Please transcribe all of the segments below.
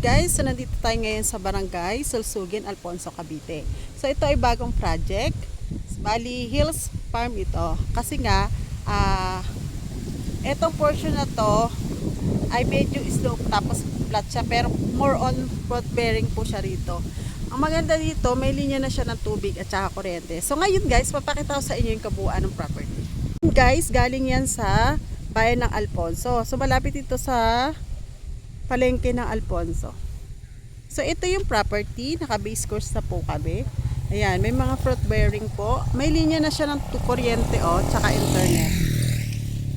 guys, so nandito tayo ngayon sa Barangay Sulsugin, Alfonso, Cavite. So ito ay bagong project. Bali Hills Farm ito. Kasi nga, itong portion na to ay medyo slope tapos flat siya. Pero more on fruit bearing po siya rito. Ang maganda dito, may linya na siya ng tubig at saka kuryente. So ngayon guys, papakita ko sa inyo yung kabuuan ng property. Guys, galing yan sa bayan ng Alfonso. So malapit ito sa palengke ng Alfonso. So ito yung property, naka-base course na po kami. Ayan, may mga fruit bearing po. May linya na siya ng kuryente tsaka internet.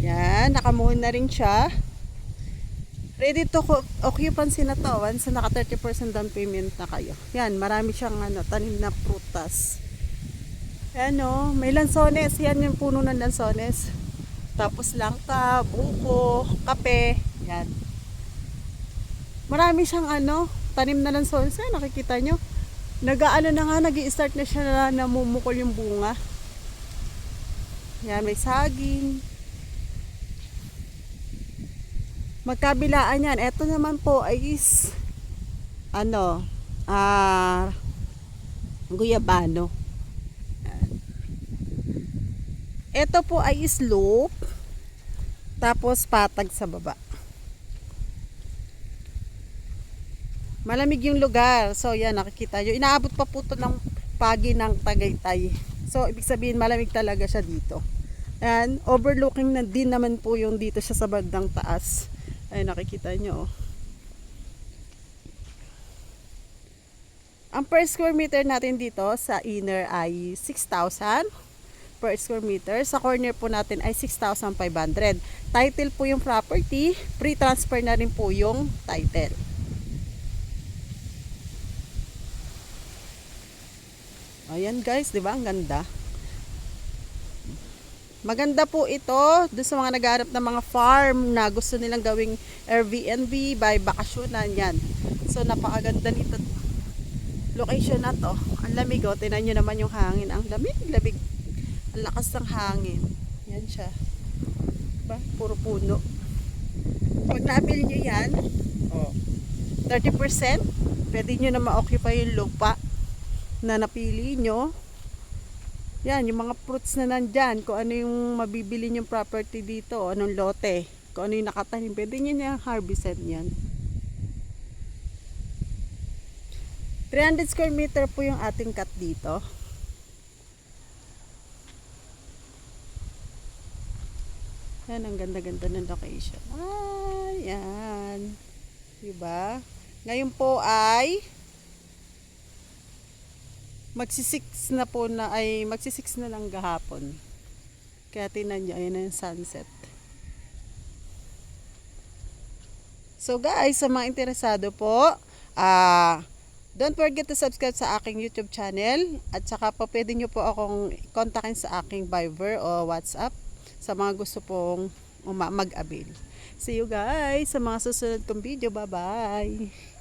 Yan, nakamuhon na rin siya. Ready to occupancy na to once naka 30% down payment na kayo. Yan, marami siyang tanim na prutas. Ayan may lansones. Yan yung puno ng lansones. Tapos langka, buko, kape. Yan. Marami siyang tanim na lansones. Nakikita nyo. Nag-i-start na siya na namumukol yung bunga. Yan, may saging. Magkabilaan yan. Ito naman po ay is guyabano. Yan. Ito po ay slope. Tapos patag sa baba. Malamig yung lugar. So yan, nakikita nyo. Inaabot pa po ito ng pagi ng Tagaytay. So ibig sabihin malamig talaga siya dito. Yan, overlooking na din naman po yung dito siya sa bandang taas. Ay nakikita nyo. Ang per square meter natin dito sa inner ay 6,000 per square meter. Sa corner po natin ay 6,500. Title po yung property. Pre-transfer na rin po yung title. Ayan guys, di ba? Ang ganda. Maganda po ito doon sa mga naghahanap ng mga farm na gusto nilang gawing Airbnb by bakasyonan yan. So napakaganda nito. Location na to. Ang lamig tingnan nyo naman yung hangin. Ang lamig. Ang lakas ng hangin. Yan siya. Diba? Puro puno. Pag nabil nyo yan, 30%, pwede nyo na ma-occupy yung lupa na napili nyo. Yan, yung mga fruits na nandyan, kung ano yung mabibili nyong property dito, anong lote, kung ano yung nakatanim, pwede nyo na harvested yan. 300 square meter po yung ating cut dito. Yan, ang ganda-ganda ng location. Yan. Diba? Ngayon po ay magsisix na lang gahapon. Kaya tingnan nyo, ayun na yung sunset. So guys, sa mga interesado po, don't forget to subscribe sa aking YouTube channel. At saka po pwede nyo po akong kontakin sa aking Viber o WhatsApp sa mga gusto pong mag-avail. See you guys sa mga susunod kong video. Bye bye!